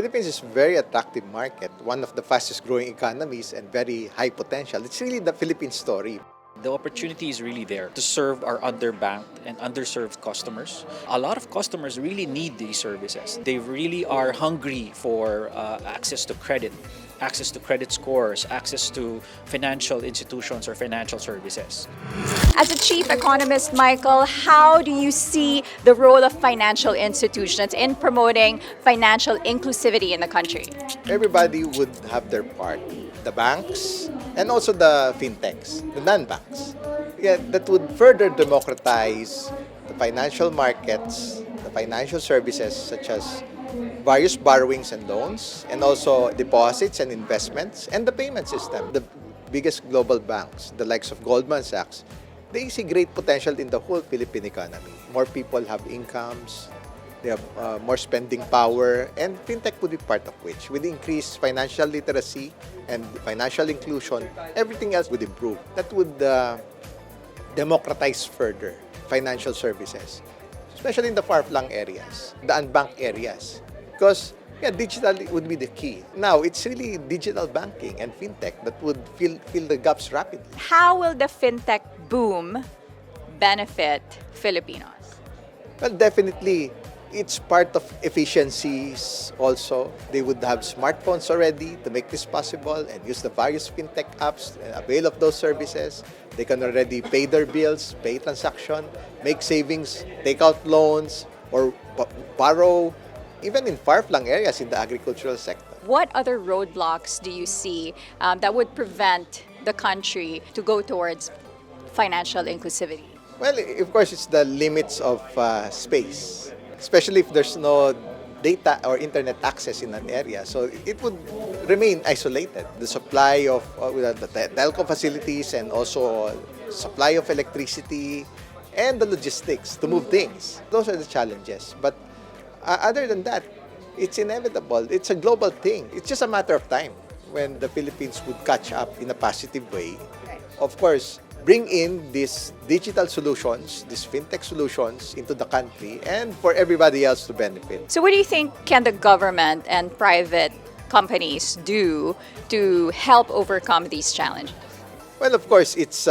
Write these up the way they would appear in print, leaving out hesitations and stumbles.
Philippines is a very attractive market, one of the fastest growing economies and very high potential. It's really the Philippine story. The opportunity is really there to serve our underbanked and underserved customers. A lot of customers really need these services. They really are hungry for access to credit scores, access to financial institutions or financial services. As a chief economist, Michael, how do you see the role of financial institutions in promoting financial inclusivity in the country? Everybody would have their part. The banks and also the fintechs, the non-banks. Yeah, that would further democratize the financial markets, the financial services such as various borrowings and loans, and also deposits and investments, and the payment system. The biggest global banks, the likes of Goldman Sachs, they see great potential in the whole Philippine economy. More people have incomes, they have more spending power, and fintech would be part of which. With increased financial literacy and financial inclusion, everything else would improve. That would democratize further financial services, especially in the far-flung areas, the unbanked areas. Because digital would be the key. Now, it's really digital banking and fintech that would fill the gaps rapidly. How will the fintech boom benefit Filipinos? Well, definitely, it's part of efficiencies also. They would have smartphones already to make this possible and use the various fintech apps and avail of those services. They can already pay their bills, pay transaction, make savings, take out loans, or borrow, even in far-flung areas in the agricultural sector. What other roadblocks do you see that would prevent the country to go towards financial inclusivity? Well, of course, it's the limits of space, especially if there's no data or internet access in an area. So it would remain isolated. The supply of the telco facilities and also supply of electricity and the logistics to move things. Those are the challenges. But other than that, it's inevitable. It's a global thing. It's just a matter of time when the Philippines would catch up in a positive way. Of course, bring in these digital solutions, these fintech solutions into the country and for everybody else to benefit. So what do you think can the government and private companies do to help overcome these challenges? Well, of course, it's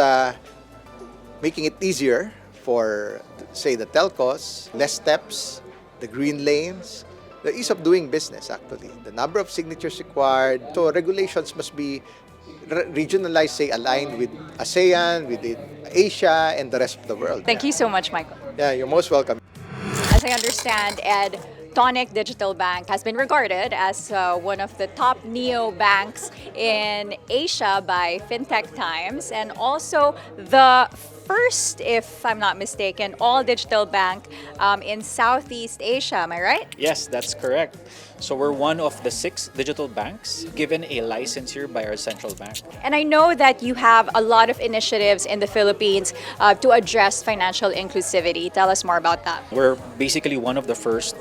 making it easier for, say, the telcos, less steps, the green lanes, the ease of doing business, actually, the number of signatures required. So regulations must be regionalized, say, aligned with ASEAN, with Asia, and the rest of the world. Thank you so much, Michael. Yeah, you're most welcome. As I understand, Ed, Tonik Digital Bank has been regarded as one of the top neo-banks in Asia by Fintech Times, and also the first, if I'm not mistaken, all-digital bank in Southeast Asia. Am I right? Yes, that's correct. So we're one of the 6 digital banks given a license here by our central bank. And I know that you have a lot of initiatives in the Philippines to address financial inclusivity. Tell us more about that. We're basically one of the first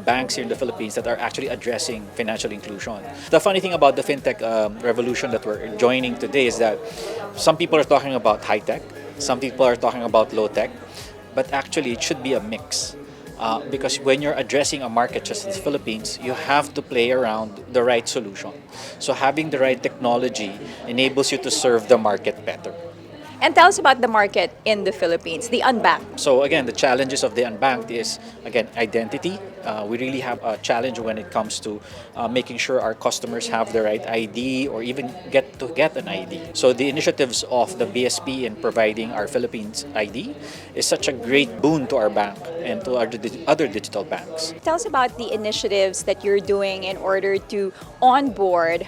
banks here in the Philippines that are actually addressing financial inclusion. The funny thing about the Fintech Revolution that we're joining today is that some people are talking about high-tech, some people are talking about low-tech, but actually it should be a mix. Because when you're addressing a market such as the Philippines, you have to play around the right solution. So having the right technology enables you to serve the market better. And tell us about the market in the Philippines, the unbanked. So again, the challenges of the unbanked is, again, identity. We really have a challenge when it comes to making sure our customers have the right ID or even get an ID. So the initiatives of the BSP in providing our Philippines ID is such a great boon to our bank and to our other digital banks. Tell us about the initiatives that you're doing in order to onboard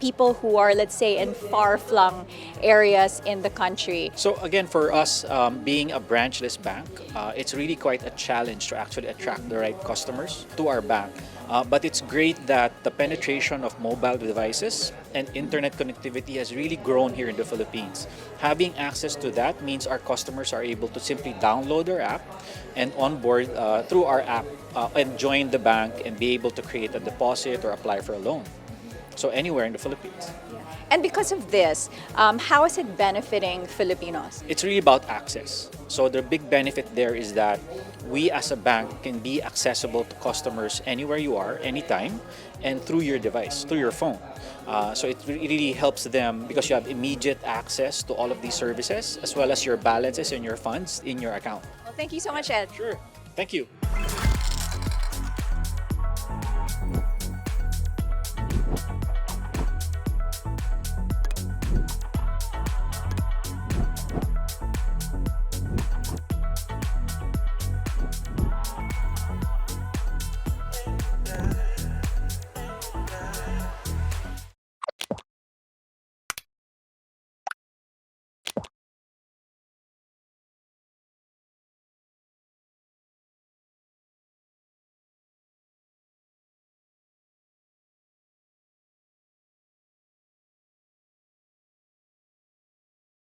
people who are, let's say, in far-flung areas in the country. So again, for us, being a branchless bank, it's really quite a challenge to actually attract the right customers to our bank. But it's great that the penetration of mobile devices and internet connectivity has really grown here in the Philippines. Having access to that means our customers are able to simply download our app and onboard through our app and join the bank and be able to create a deposit or apply for a loan. So anywhere in the Philippines. And because of this, how is it benefiting Filipinos? It's really about access. So the big benefit there is that we as a bank can be accessible to customers anywhere you are, anytime, and through your device, through your phone. So it really helps them because you have immediate access to all of these services as well as your balances and your funds in your account. Well, thank you so much, Ed. Sure. Thank you.